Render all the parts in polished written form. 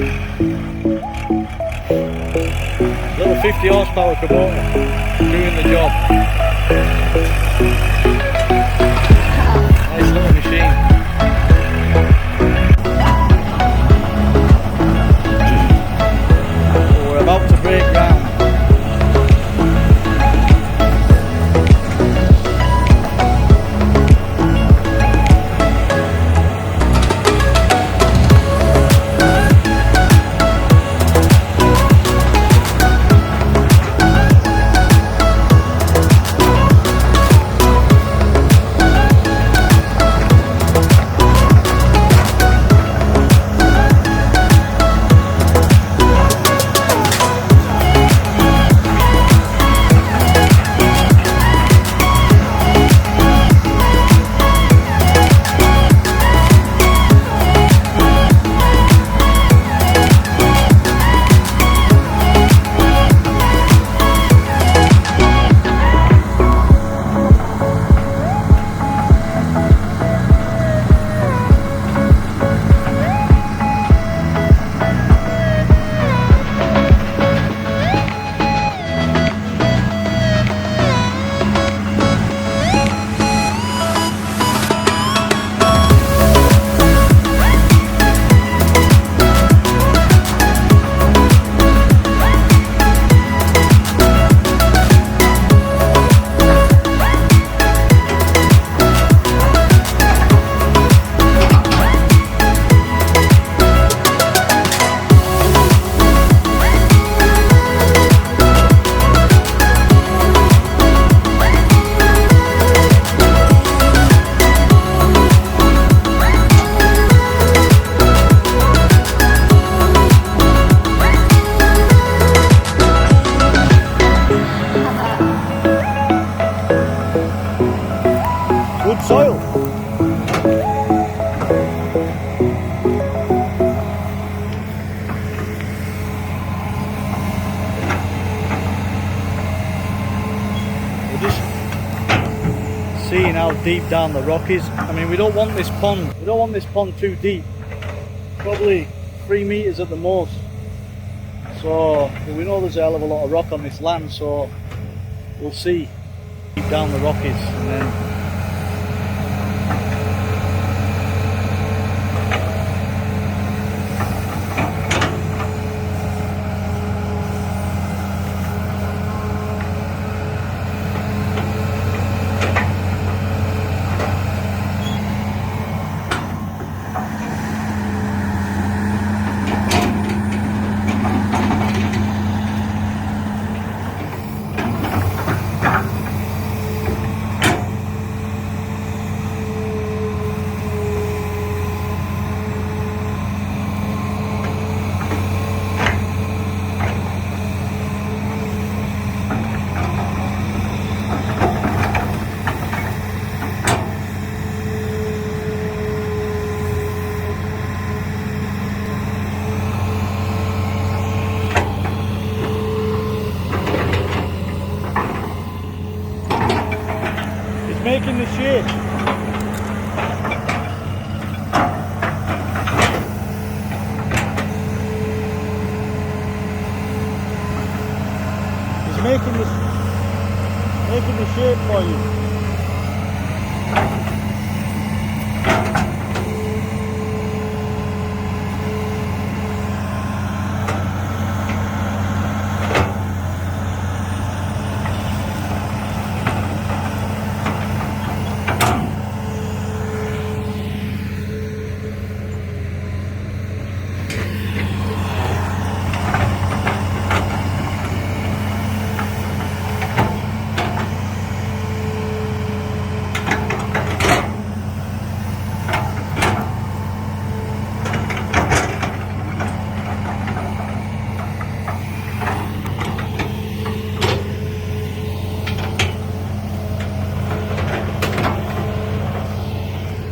Little 50 horsepower Kubota doing the job. Nice little machine. Oh, we're about to break ground. Good soil. We're just seeing how deep down the rock is. I mean, we don't want this pond too deep. Probably 3 meters at the most. So we know there's a hell of a lot of rock on this land, so we'll see how deep down the rock is, and then making the shape. He's making the shape for you.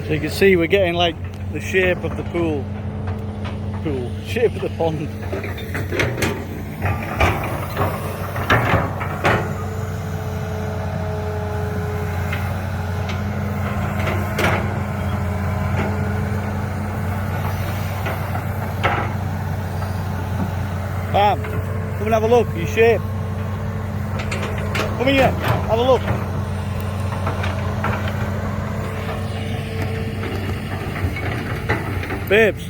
So you can see we're getting like the shape of the shape of the pond. Come and have a look, you shape. Come here, have a look. Babes,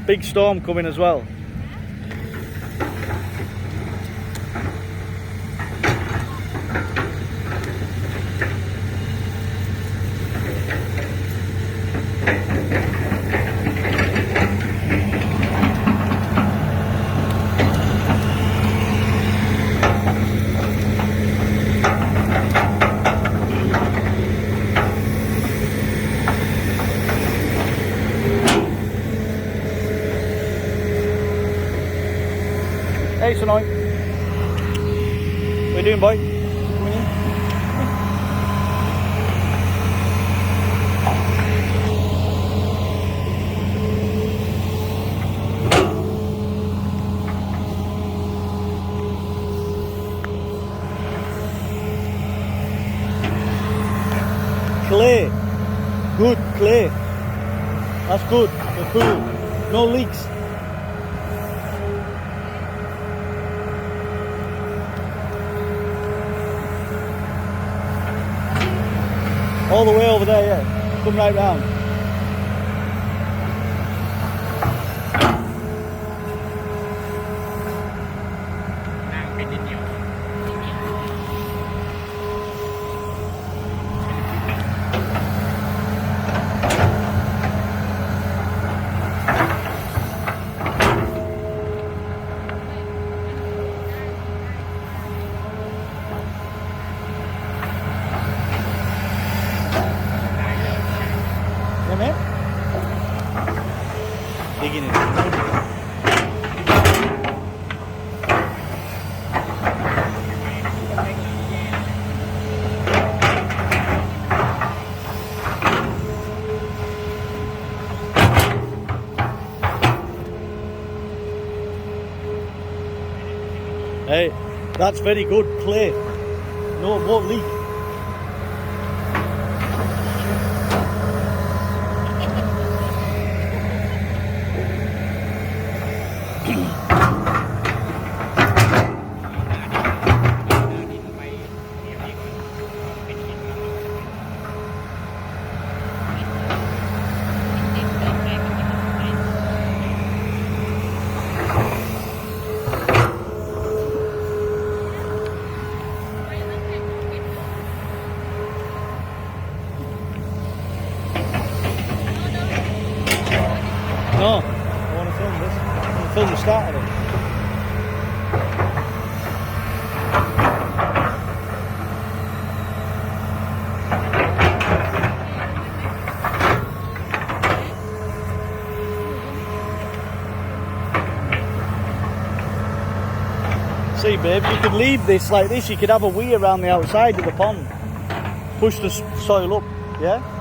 big storm coming as well. Hey, Sonoy. What are you doing, boy? Coming in? Clay. Good clay. That's good. They're cool. No leaks. All the way over there, yeah. Come right round. Digging it. Hey, that's very good clay. No, it won't leak. No, I want to film this. I want to film the start of it. See, babe, you could leave this like this. You could have a wee around the outside of the pond. Push the soil up, yeah?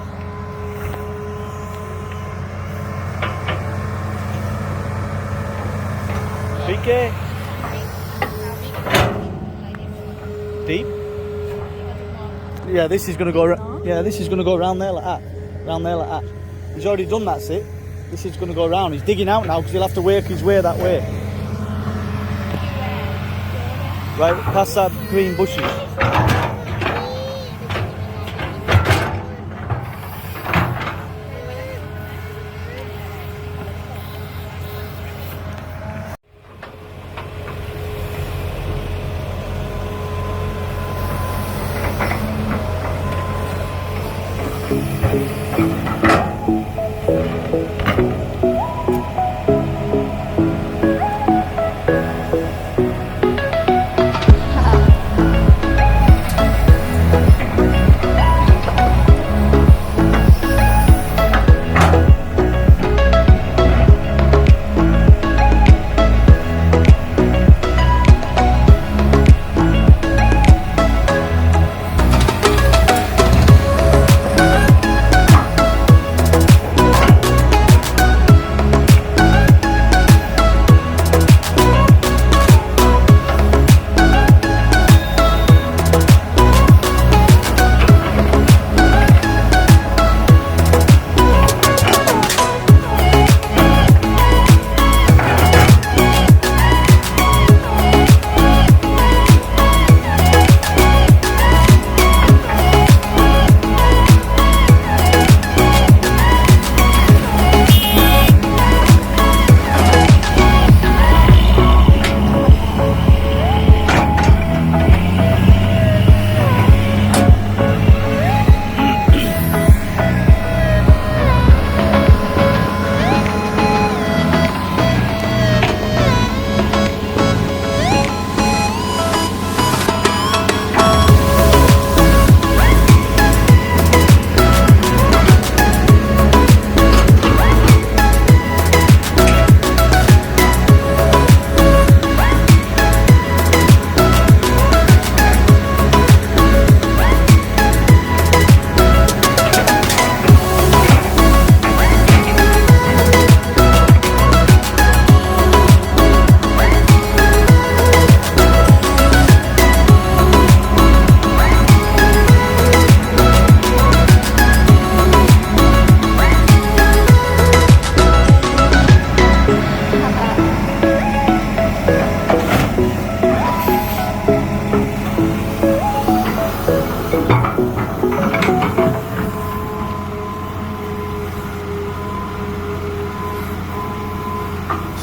BK. Deep. Yeah, this is gonna go. Yeah, this is gonna go around there like that. Around there like that. He's already done that. Sit. This is gonna go around. He's digging out now because he'll have to work his way that way. Right, past that green bushes.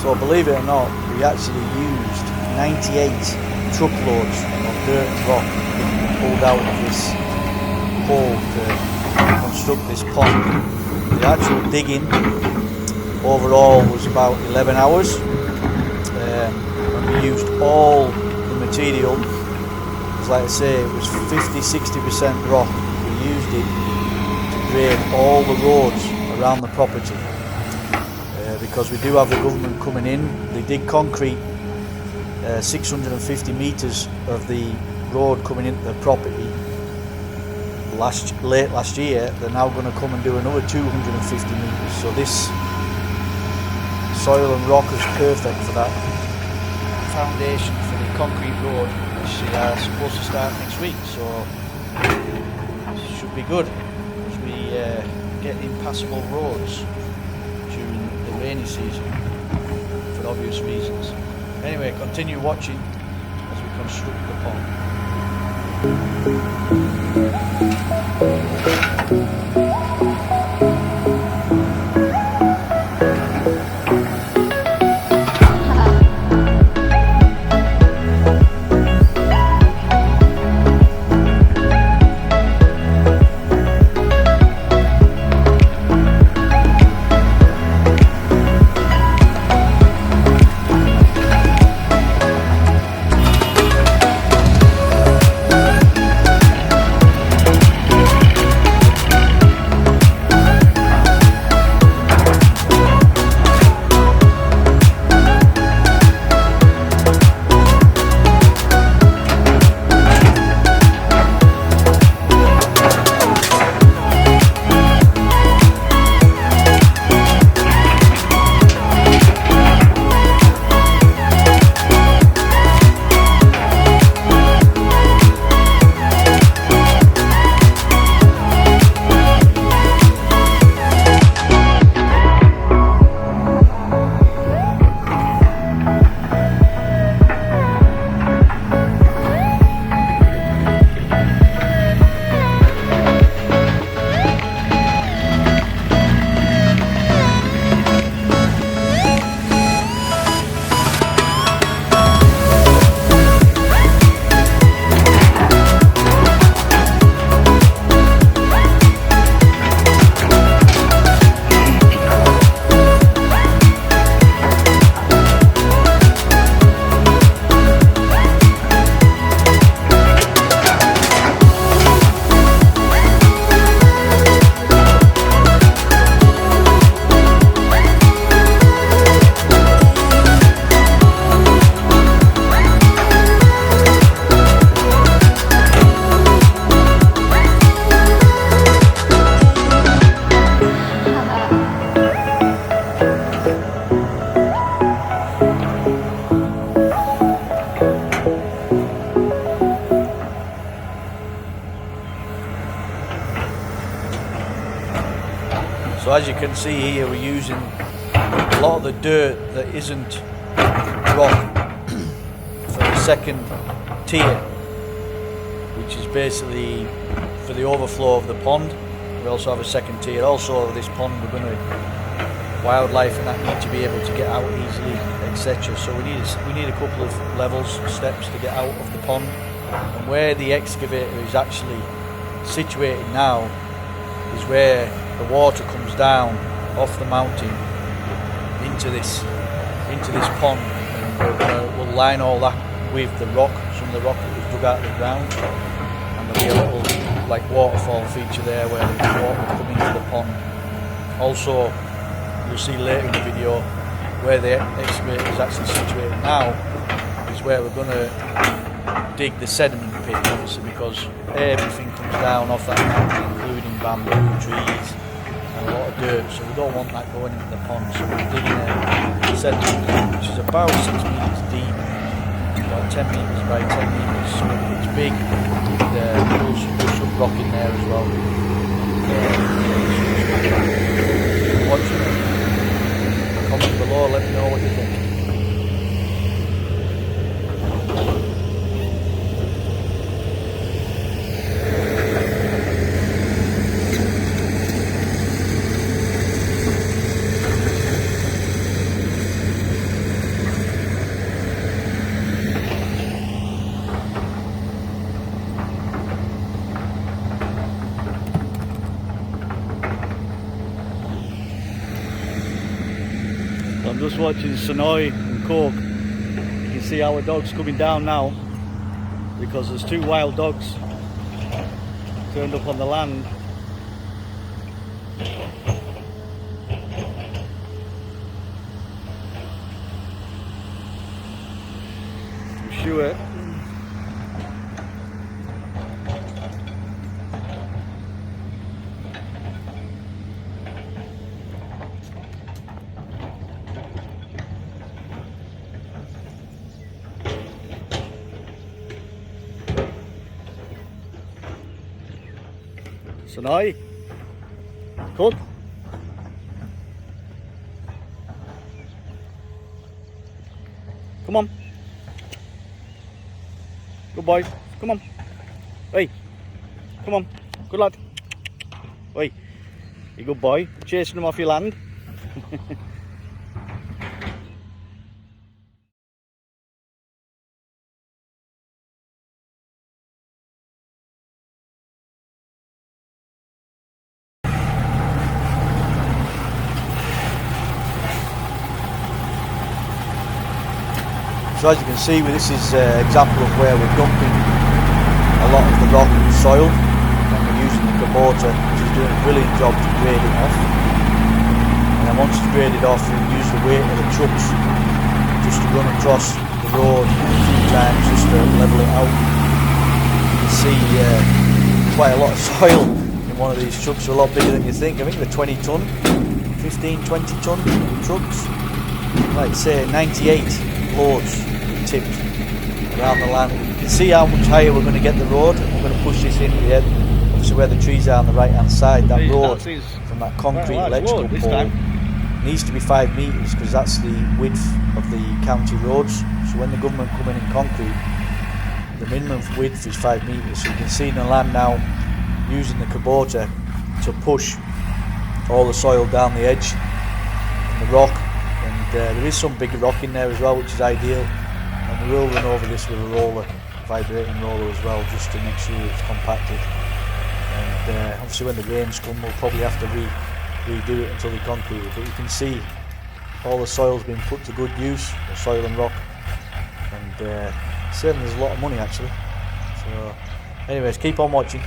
So believe it or not, we actually used 98 truckloads of dirt and rock pulled out of this hole to construct this pond. The actual digging overall was about 11 hours, and we used all the material. Because like I say, it was 50-60% rock. We used it to grade all the roads around the property, because we do have the government coming in. They did concrete 650 metres of the road coming into the property late last year. They're now going to come and do another 250 metres. So this soil and rock is perfect for that foundation for the concrete road, which is supposed to start next week. So it should be good as we get impassable roads during the rainy season for obvious reasons. Anyway, continue watching as we construct the pond. So as you can see here, we're using a lot of the dirt that isn't rock for the second tier, which is basically for the overflow of the pond. We also have a second tier. Also this pond, we're going to wildlife and that need to be able to get out easily, etc. So we need a couple of levels, steps to get out of the pond. And where the excavator is actually situated now is where the water comes down off the mountain into this pond, and we'll line all that with the rock, some of the rock that was dug out of the ground, and there'll be a little like waterfall feature there where the water will come into the pond. Also, you'll see later in the video where the excavator is actually situated now is where we're going to dig the sediment pit, obviously, because everything comes down off that mountain, including bamboo, trees, and a lot of dirt, so we don't want that going into the pond. So we're digging a sediment pit which is about 6 meters deep, about 10 meters by 10 meters, so it's big. There's some rock in there as well. Watch it. Comment below, let me know what you think. just watching Sonoy and Cork. You can see our dogs coming down now because there's 2 wild dogs turned up on the land. I'm sure Sonoy, Cook. Come on. Good boy. Come on. Hey. Come on. Good lad. Hey. You good boy. Chasing them off your land. So as you can see, this is an example of where we're dumping a lot of the rock and soil, and we're using the Kubota, which is doing a brilliant job to grade it off. And then once it's graded off, we use the weight of the trucks just to run across the road a few times just to level it out. You can see quite a lot of soil in one of these trucks, a lot bigger than you think. I think they're 20 tonne, 15, 20 tonne trucks. Like say 98 loads tipped around the land. You can see how much higher we're going to get the road. We're going to push this in here, obviously where the trees are on the right hand side. That road from that concrete electrical pole needs to be 5 metres because that's the width of the county roads. So when the government come in concrete, the minimum width is 5 metres. So you can see in the land now using the Kubota to push all the soil down the edge and the rock. There is some big rock in there as well, which is ideal, and we will run over this with a roller, vibrating roller as well, just to make sure it's compacted. And obviously when the rains come, we'll probably have to redo it until we concrete it, but you can see all the soil's been put to good use, the soil and rock, and saving us a lot of money actually. So anyways, keep on watching.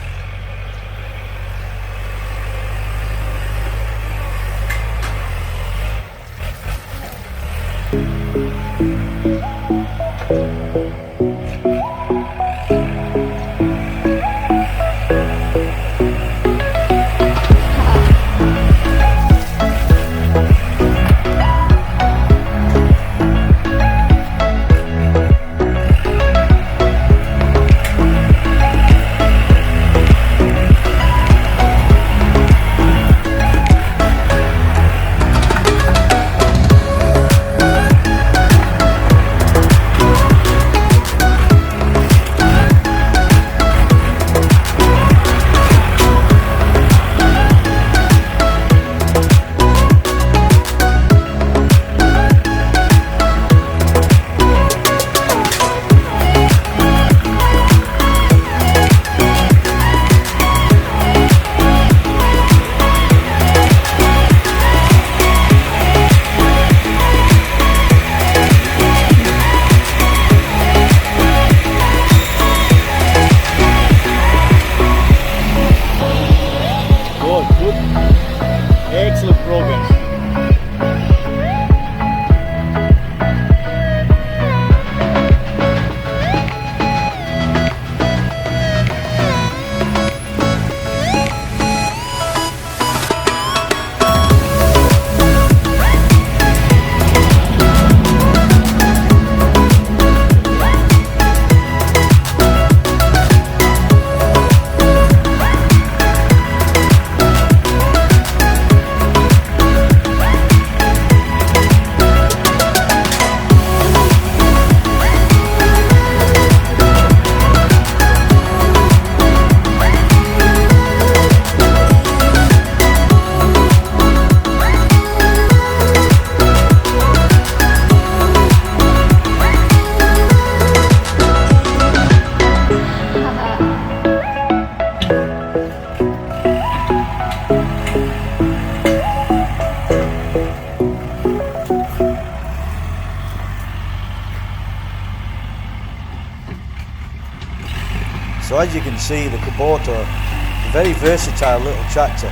So as you can see, the Kubota is a very versatile little tractor.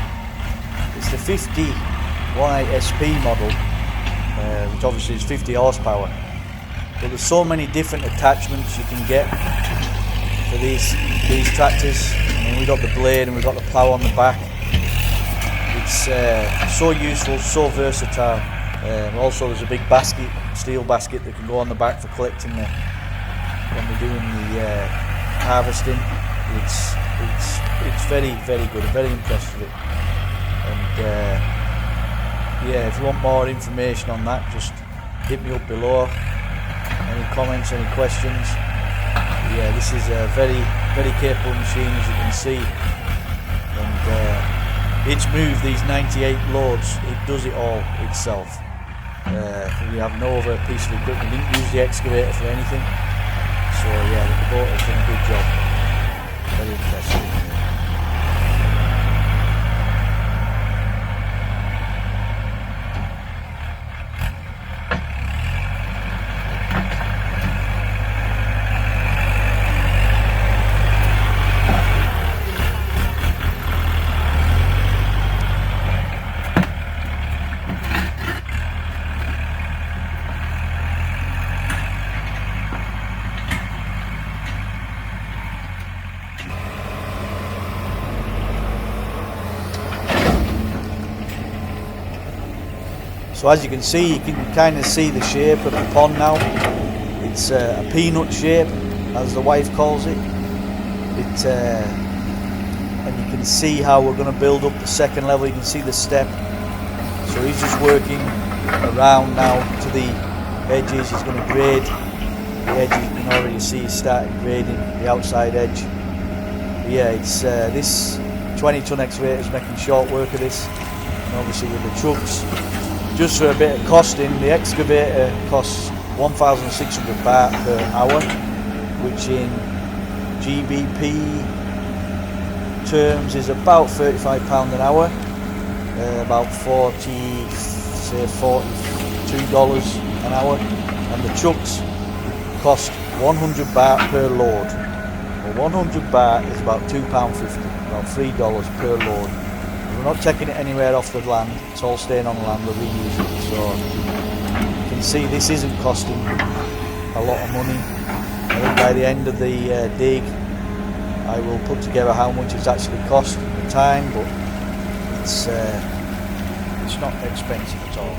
It's the 5018 SP model, which obviously is 50 horsepower. But there's so many different attachments you can get for these tractors. I mean, we've got the blade and we've got the plough on the back. It's so useful, so versatile. Also, there's a big basket, steel basket that can go on the back for collecting when we're doing the harvesting. It's very, very good. I'm very impressed with it. And yeah, if you want more information on that, just hit me up below. Any comments, any questions? Yeah, this is a very, very capable machine, as you can see. And it's moved these 98 loads. It does it all itself. We have no other piece of equipment. We didn't use the excavator for anything. So yeah, the Kubota's done a good job. Very impressive. So as you can see, you can kind of see the shape of the pond now. It's a peanut shape, as the wife calls it. And you can see how we're going to build up the second level. You can see the step. So he's just working around now to the edges. He's going to grade the edges. You can already see he's starting grading the outside edge. But yeah, it's this 20-ton excavator is making short work of this. And obviously with the trucks. Just for a bit of costing, the excavator costs 1,600 baht per hour, which in GBP terms is about £35 an hour, about $42 an hour, and the trucks cost 100 baht per load. Well, 100 baht is about £2.50, about $3 per load. We're not taking it anywhere off the land, it's all staying on the land, we're reusing it. So you can see this isn't costing a lot of money. I think by the end of the dig I will put together how much it's actually cost at the time, but it's not expensive at all.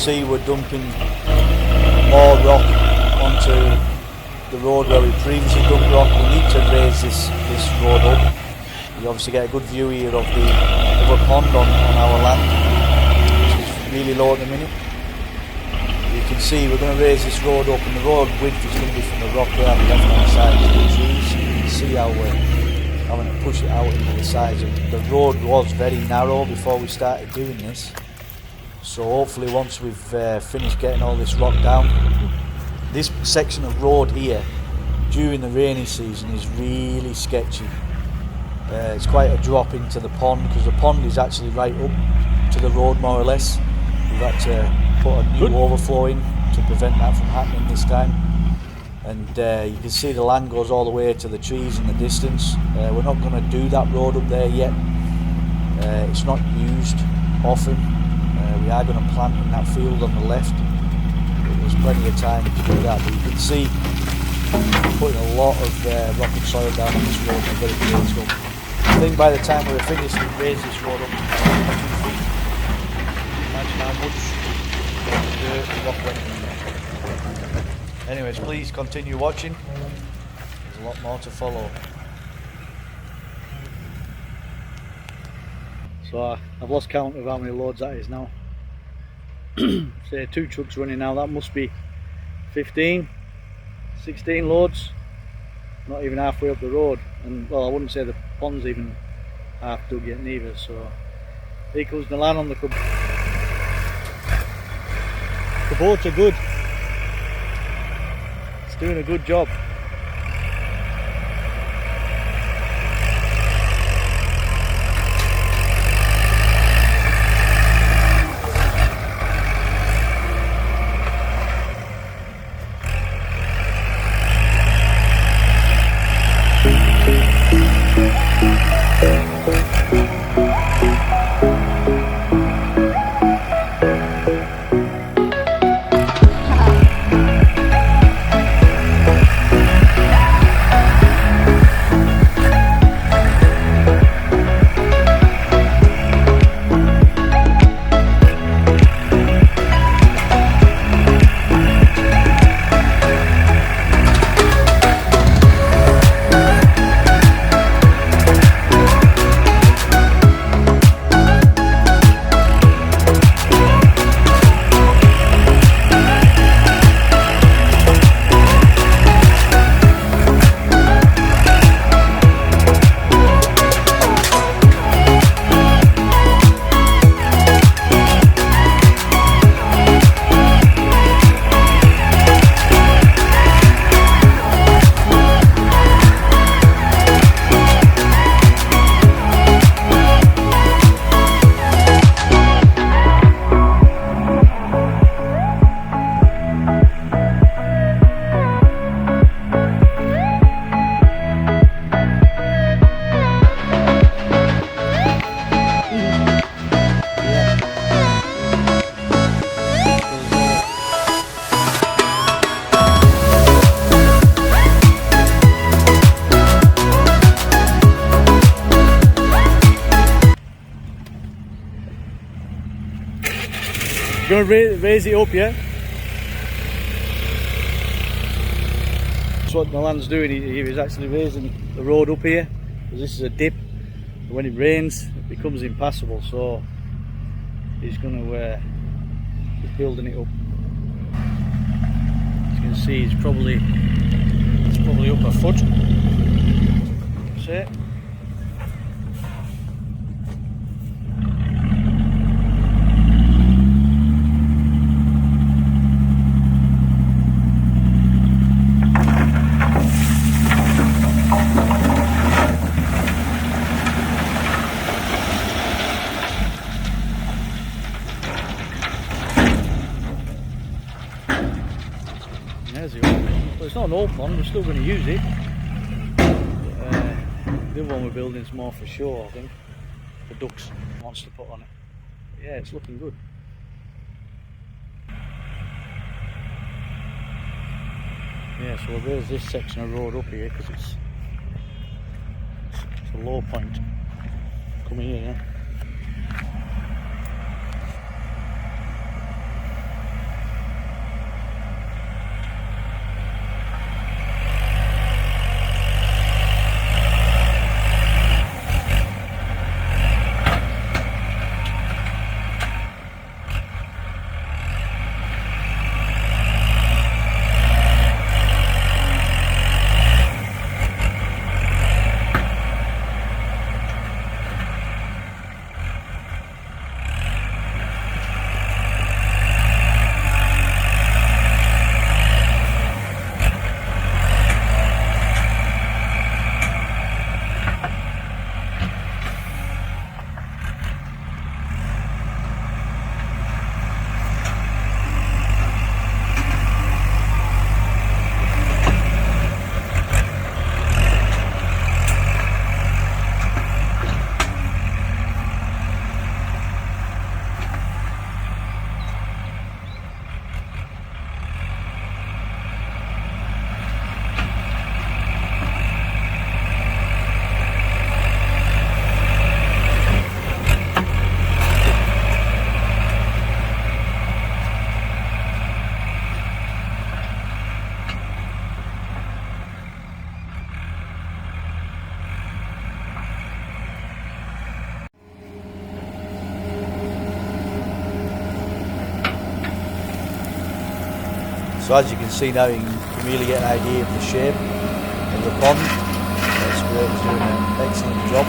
see we're dumping more rock onto the road where we previously dumped rock. We need to raise this road up. You obviously get a good view here of a pond on our land, which is really low at the minute. You can see we're going to raise this road up, and the road width is going to be from the rock there on the left hand side to the trees. You can see how we're having to push it out into the sides. The road was very narrow before we started doing this, so hopefully once we've finished getting all this rock down, this section of road here during the rainy season is really sketchy. It's quite a drop into the pond, because the pond is actually right up to the road more or less. We've had to put a new overflow in to prevent that from happening this time. And you can see the land goes all the way to the trees in the distance. We're not going to do that road up there yet. It's not used often. We are going to plant in that field on the left. There's plenty of time to do that, but you can see putting a lot of rock and soil down on this road and very graceful. I think by the time we're finished, we've raised this road up 2 feet. Imagine how much dirt and rock went in there. Anyways, please continue watching. There's a lot more to follow. So I've lost count of how many loads that is now. Say 2 trucks running now, that must be 15, 16 loads. Not even halfway up the road, and well, I wouldn't say the pond's even half dug yet neither. So here comes the land on the boats are good. It's doing a good job. You're going to raise it up, yeah? That's what the land's doing. He's actually raising the road up here, because this is a dip. When it rains, it becomes impassable, so he's going to keep building it up. As you can see, it's probably up a foot. That's it. Well, it's not an old pond, we're still going to use it. The other one we're building is more for show, I think. The ducks wants to put on it. But yeah, it's looking good. Yeah, so we'll raise this section of road up here because it's a low point. Come here, yeah. So as you can see now, you can really get an idea of the shape of the pond. The excavator's doing an excellent job.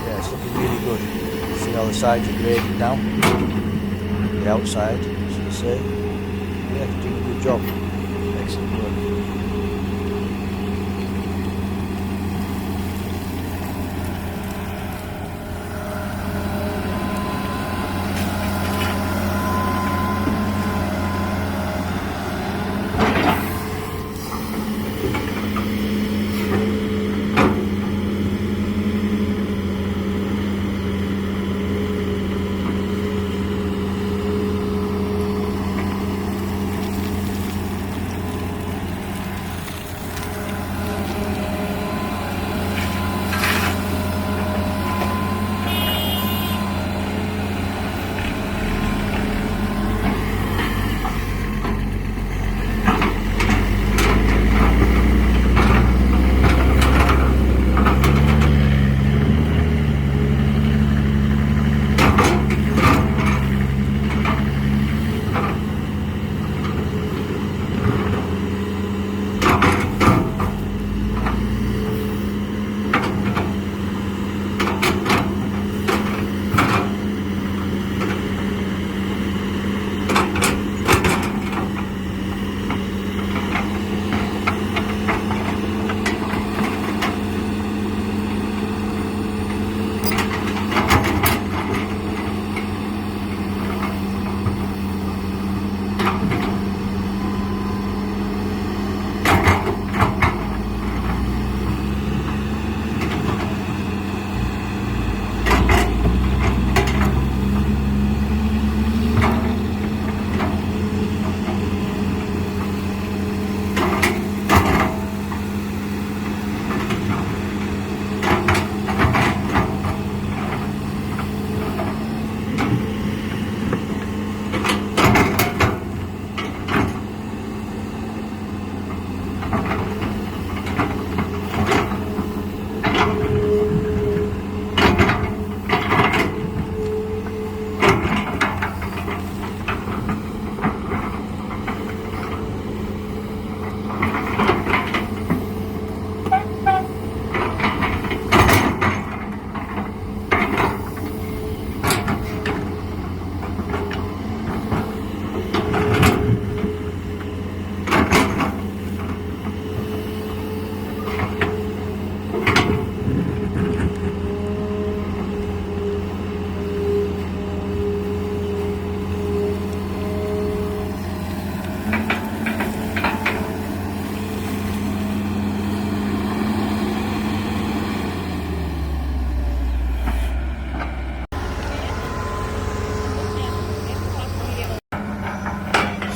Yeah, it's looking really good. See how the sides are graded down, the outside, should I say. Yeah, it's doing a good job. Excellent work.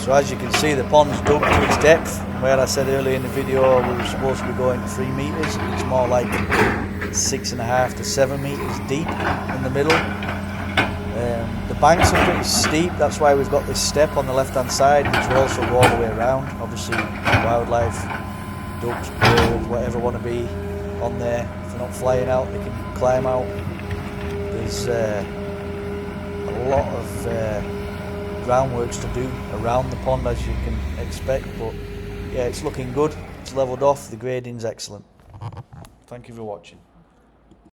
So as you can see, the pond's dug to its depth. Where I said earlier in the video we were supposed to be going 3 meters, it's more like 6.5 to 7 meters deep in the middle. The banks are pretty steep, that's why we've got this step on the left hand side, which will also go all the way around. Obviously wildlife, ducks, birds, whatever want to be on there, if they're not flying out they can climb out. There's a lot of groundworks to do around the pond, as you can expect, but yeah, it's looking good, it's levelled off, the grading's excellent. Thank you for watching.